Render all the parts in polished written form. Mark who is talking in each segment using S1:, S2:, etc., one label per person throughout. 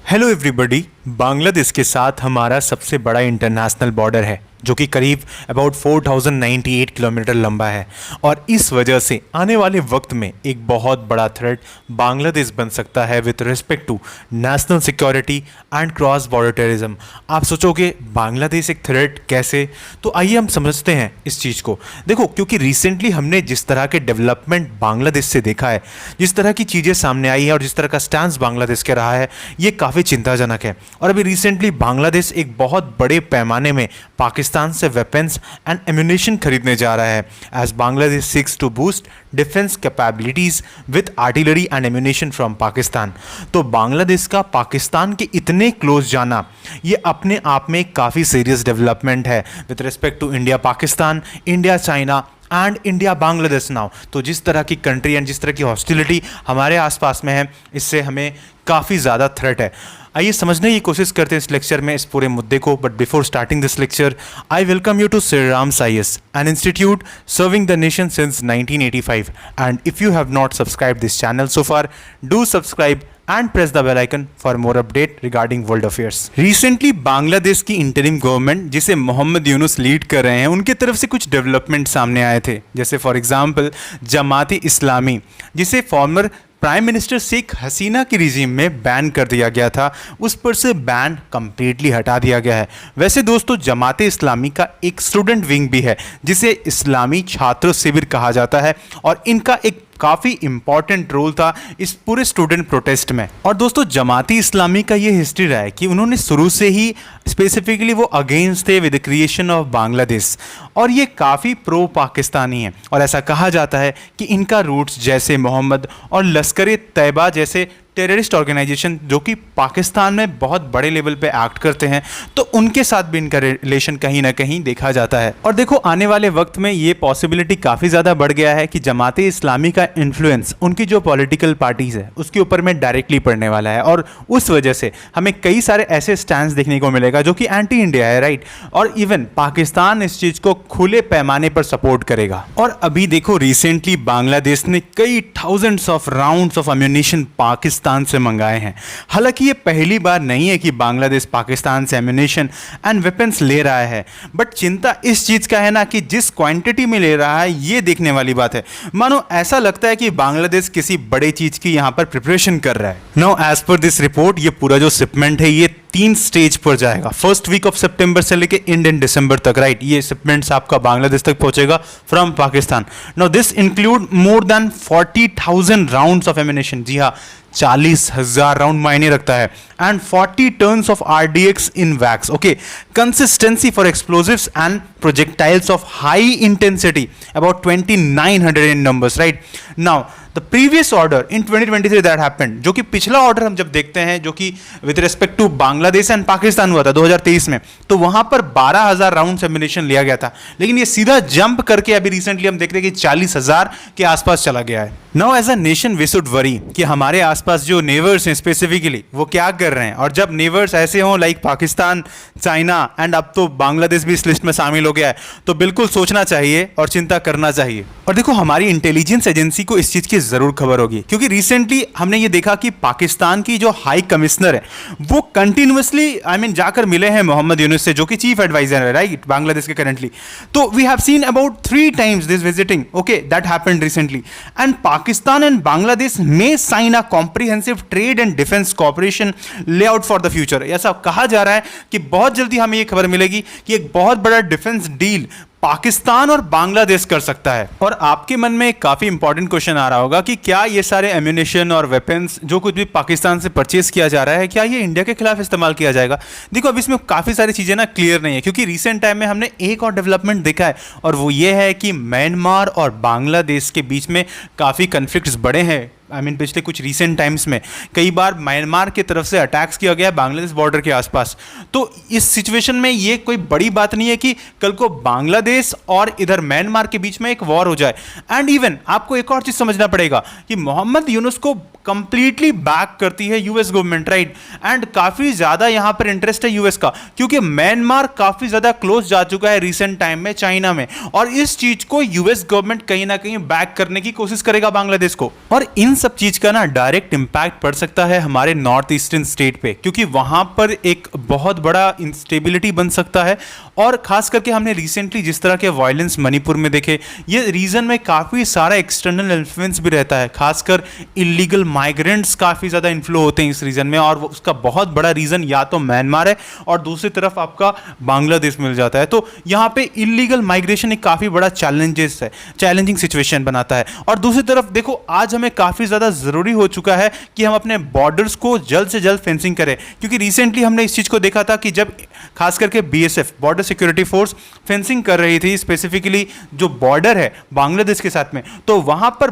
S1: Hello everybody. Bangladesh के साथ हमारा सबसे बड़ा इंटरनेशनल बॉर्डर है जो कि करीब अबाउट 4098 किलोमीटर लंबा है और इस वजह से आने वाले वक्त में एक बहुत बड़ा थ्रेट बांग्लादेश बन सकता है with respect to national security and cross border terrorism. आप सोचोगे बांग्लादेश एक थ्रेट कैसे, तो आइए हम समझते हैं इस चीज़ को। देखो, क्योंकि रिसेंटली हमने जिस तरह के डेवलपमेंट बांग्लादेश से देखा है, जिस तरह की चीज़ें सामने आई है और जिस तरह का स्टैंड बांग्लादेश के रहा है, ये काफ़ी चिंताजनक है। और अभी रिसेंटली बांग्लादेश एक बहुत बड़े पैमाने में पाकिस्तान से वेपन्स एंड एम्यूनेशन खरीदने जा रहा है as Bangladesh seeks to boost defence capabilities with artillery and ammunition from Pakistan. तो बांग्लादेश का पाकिस्तान के इतने क्लोज जाना ये अपने आप में काफ़ी सीरियस डेवलपमेंट है with respect to India Pakistan, India China and India Bangladesh now. तो जिस तरह की कंट्री एंड जिस तरह की हॉस्टिलिटी हमारे आसपास में है, इससे हमें काफ़ी ज़्यादा थ्रेट है। आइए समझने की कोशिश करते हैं इस लेक्चर में इस पूरे मुद्दे को। But before starting this lecture, I welcome you to Shri Ram science, an institute serving the nation since 1985, and if you have not subscribe this channel so far, do subscribe and press the bell icon for more update regarding world affairs. Recently Bangladesh की interim government जिसे Mohammad Yunus lead कर रहे हैं, उनके तरफ से कुछ development सामने आए थे। जैसे फॉर एग्जांपल जमाती इस्लामी, जिसे former prime minister Sheikh Hasina की रिजीम में बैन कर दिया गया था, उस पर से बैन कंप्लीटली हटा दिया गया है। वैसे दोस्तों, जमाते इस्लामी का एक स्टूडेंट विंग भी है जिसे इस्लामी छात्र शिविर कहा जाता है और इनका एक काफ़ी इंपॉर्टेंट रोल था इस पूरे स्टूडेंट प्रोटेस्ट में। और दोस्तों, जमाती इस्लामी का ये हिस्ट्री रहा है कि उन्होंने शुरू से ही स्पेसिफिकली वो अगेंस्ट थे with the creation of Bangladesh, और ये काफ़ी प्रो पाकिस्तानी है। और ऐसा कहा जाता है कि इनका रूट्स जैसे मोहम्मद और लश्कर ए तैयबा जैसे टेररिस्ट ऑर्गेनाइजेशन जो कि पाकिस्तान में बहुत बड़े लेवल पे एक्ट करते हैं, तो उनके साथ भी इनका रिलेशन कहीं ना कहीं देखा जाता है। और देखो, आने वाले वक्त में ये पॉसिबिलिटी काफ़ी ज़्यादा बढ़ गया है कि जमाते इस्लामी का इन्फ्लुएंस उनकी जो पॉलिटिकल पार्टीज़ है उसके ऊपर में डायरेक्टली पड़ने वाला है, और उस वजह से हमें कई सारे ऐसे स्टैंड्स देखने को मिलेगा जो कि एंटी इंडिया है, राइट। और इवन पाकिस्तान इस चीज़ को खुले पैमाने पर सपोर्ट करेगा। और अभी देखो, रिसेंटली बांग्लादेश ने कई thousands of rounds of ammunition Pakistan से मंगाए हैं। हालांकि ये पहली बार नहीं है कि बांग्लादेश पाकिस्तान से एम्यूनेशन एंड वेपन्स ले रहा है, बट चिंता इस चीज का है ना कि जिस क्वांटिटी में ले रहा है, ये देखने वाली बात है। मानो ऐसा लगता है कि बांग्लादेश किसी बड़े चीज की यहां पर प्रिपरेशन कर रहा है। Now as per this report, ये पूरा जो शिपमेंट है ये 3 स्टेज पर जाएगा। फर्स्ट वीक ऑफ सितंबर से लेके एंड इन दिसंबर तक, राइट। ये शिपमेंट्स आपका बांग्लादेश तक पहुंचेगा from Pakistan. Now this include more than 40,000 rounds of ammunition. जी हाँ, 40,000 राउंड मायने रखता है। And 40 turns of RDX in wax, okay. Consistency for explosives and projectiles of high intensity about 2900 in numbers, right. Now the previous order in 2023 that happened, जो कि पिछला order हम जब देखते हैं जो कि with respect to Bangladesh and Pakistan हुआ था 2023 में, तो वहां पर 12,000 राउंड एम्यूनेशन लिया गया था। लेकिन ये सीधा जंप करके अभी रिसेंटली हम देख रहे हैं कि 40,000 के आसपास चला गया है। Now as a nation we should worry कि हमारे आसपास जो नेबर्स हैं स्पेसिफिकली वो क्या कर रहे हैं। और जब नेबर्स ऐसे हों लाइक पाकिस्तान, चाइना एंड अब तो बांग्लादेश भी इस लिस्ट में शामिल हो गया है, तो बिल्कुल सोचना चाहिए और चिंता करना चाहिए। और देखो, हमारी इंटेलिजेंस एजेंसी को इस चीज़ की ज़रूर खबर होगी, क्योंकि रिसेंटली हमने ये देखा कि पाकिस्तान की जो हाई कमिश्नर है वो कंटिन्यूसली जाकर मिले हैं मोहम्मद यूनुस से, जो कि चीफ एडवाइजर है, राइट, बांग्लादेश के करंटली। तो we have seen about 3 times this visiting, okay, that happened recently. And Pakistan and Bangladesh में sign a comprehensive trade and defence cooperation layout for the future. ऐसा कहा जा रहा है कि बहुत जल्दी हमें ये खबर मिलेगी कि एक बहुत बड़ा डिफेंस डील पाकिस्तान और बांग्लादेश कर सकता है। और आपके मन में एक काफ़ी इंपॉर्टेंट क्वेश्चन आ रहा होगा कि क्या ये सारे एम्यूनेशन और वेपन्स जो कुछ भी पाकिस्तान से परचेज किया जा रहा है, क्या ये इंडिया के खिलाफ इस्तेमाल किया जाएगा। देखो, अब इसमें काफ़ी सारी चीज़ें ना क्लियर नहीं है, क्योंकि रिसेंट टाइम में हमने एक और डेवलपमेंट देखा है, और वो ये है कि म्यांमार और बांग्लादेश के बीच में काफ़ी कन्फ्लिक्ट्स बढ़े हैं। पिछले कुछ रीसेंट टाइम्स में कई बार म्यांमार की तरफ से अटैक्स किया गया बांग्लादेश बॉर्डर के आसपास। तो इस सिचुएशन में ये कोई बड़ी बात नहीं है कि कल को बांग्लादेश और इधर म्यांमार के बीच में एक वॉर हो जाए। एंड इवन आपको एक और चीज़ समझना पड़ेगा कि मोहम्मद यूनुस को कंप्लीटली बैक करती है यूएस गवर्नमेंट, राइट। एंड काफ़ी ज़्यादा यहाँ पर इंटरेस्ट है यूएस का, क्योंकि म्यांमार काफ़ी ज़्यादा क्लोज जा चुका है रिसेंट टाइम में चाइना में, और इस चीज़ को यूएस गवर्नमेंट कहीं ना कहीं बैक करने की कोशिश करेगा बांग्लादेश को। और इन सब चीज़ का ना डायरेक्ट इम्पैक्ट पड़ सकता है हमारे नॉर्थ ईस्टर्न स्टेट पे, क्योंकि वहाँ पर एक बहुत बड़ा इंस्टेबिलिटी बन सकता है। और ख़ास करके हमने रिसेंटली जिस तरह के वायलेंस मणिपुर में देखे, ये रीजन में काफ़ी सारा एक्सटर्नल इन्फ्लुएंस भी रहता है, खासकर इलीगल माइग्रेंट्स काफ़ी ज़्यादा इन्फ्लो होते हैं इस रीजन में, और उसका बहुत बड़ा रीज़न या तो म्यांमार है और दूसरी तरफ आपका बांग्लादेश मिल जाता है। तो यहाँ पे इलीगल माइग्रेशन एक काफ़ी बड़ा चैलेंजिंग सिचुएशन बनाता है। और दूसरी तरफ देखो, आज हमें काफ़ी ज़्यादा ज़रूरी हो चुका है कि हम अपने बॉर्डर्स को जल्द से जल्द फेंसिंग करें, क्योंकि रिसेंटली हमने इस चीज़ को देखा था कि जब खास करके BSF border security force fencing कर रही थी स्पेसिफिकली जो बॉर्डर है बांग्लादेश के साथ में, तो वहां पर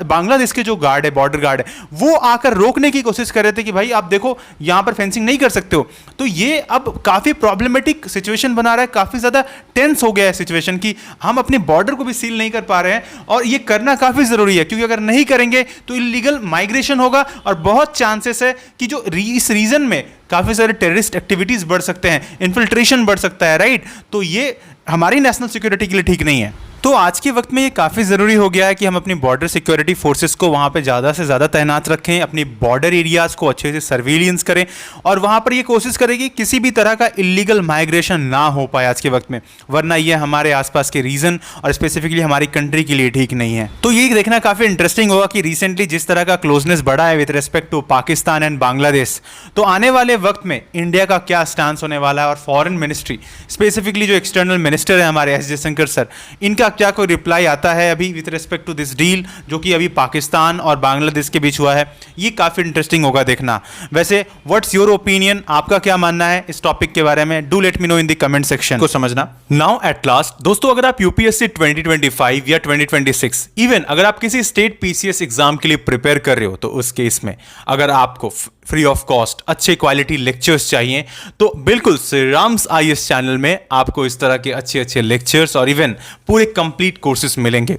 S1: बांग्लादेश के जो गार्ड है, बॉर्डर गार्ड है, वो आकर रोकने की कोशिश कर रहे थे कि भाई आप देखो यहां पर फेंसिंग नहीं कर सकते हो। तो ये अब काफ़ी प्रॉब्लमेटिक सिचुएशन बना रहा है, काफ़ी ज़्यादा टेंस हो गया है सिचुएशन कि हम अपने बॉर्डर को भी सील नहीं कर पा रहे हैं, और ये करना काफ़ी ज़रूरी है, क्योंकि अगर नहीं करेंगे तो इलीगल माइग्रेशन होगा और बहुत चांसेस है कि जो इस रीजन में काफ़ी सारे टेररिस्ट एक्टिविटीज़ बढ़ सकते हैं, इन्फिल्ट्रेशन बढ़ सकता है, राइट। तो ये हमारी नेशनल सिक्योरिटी के लिए ठीक नहीं है। तो आज के वक्त में ये काफ़ी ज़रूरी हो गया है कि हम अपनी बॉर्डर सिक्योरिटी फोर्सेस को वहाँ पे ज़्यादा से ज़्यादा तैनात रखें, अपनी बॉर्डर एरियाज़ को अच्छे से सर्विलियंस करें, और वहाँ पर ये कोशिश करें कि किसी भी तरह का इलीगल माइग्रेशन ना हो पाए आज के वक्त में, वरना ये हमारे आसपास के रीजन और स्पेसिफिकली हमारी कंट्री के लिए ठीक नहीं है। तो ये देखना काफ़ी इंटरेस्टिंग होगा कि रिसेंटली जिस तरह का क्लोजनेस बढ़ा है with respect to Pakistan and Bangladesh, तो आने वाले वक्त में इंडिया का क्या स्टांस होने वाला है, और फॉरेन मिनिस्ट्री स्पेसिफिकली जो एक्सटर्नल मिनिस्टर है हमारे एस जयशंकर सर, इनका क्या कोई रिप्लाई आता है अभी with respect to this deal जो कि अभी पाकिस्तान और बांग्लादेश के बीच हुआ है। ये काफी इंटरेस्टिंग होगा देखना। वैसे व्हाट्स योर ओपिनियन, आपका क्या मानना है इस टॉपिक के बारे में? Do let me know in the comment section को समझना। नाउ एट लास्ट दोस्तों, अगर आप यूपीएससी 2025 या 2026 इवन अगर आप किसी स्टेट पीसीएस एग्जाम के लिए प्रिपेयर कर रहे हो, तो उस केस में अगर आपको फ्री ऑफ कॉस्ट अच्छे क्वालिटी लेक्चर्स चाहिए, तो बिल्कुल श्री राम्स आईएएस चैनल में आपको इस तरह के अच्छे अच्छे लेक्चर्स और इवन पूरे कंप्लीट कोर्सेज मिलेंगे।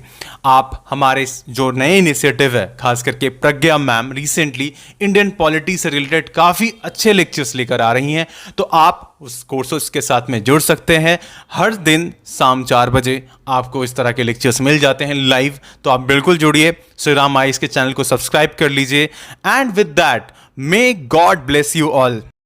S1: आप हमारे जो नए इनिशिएटिव है, खास करके प्रज्ञा मैम रिसेंटली इंडियन पॉलिटी से रिलेटेड काफ़ी अच्छे लेक्चर्स लेकर आ रही हैं, तो आप उस कोर्सेज के साथ में जुड़ सकते हैं। हर दिन शाम 4 बजे आपको इस तरह के लेक्चर्स मिल जाते हैं लाइव, तो आप बिल्कुल जुड़िए। श्री राम आईएएस के चैनल को सब्सक्राइब कर लीजिए। And with that, may God bless you all.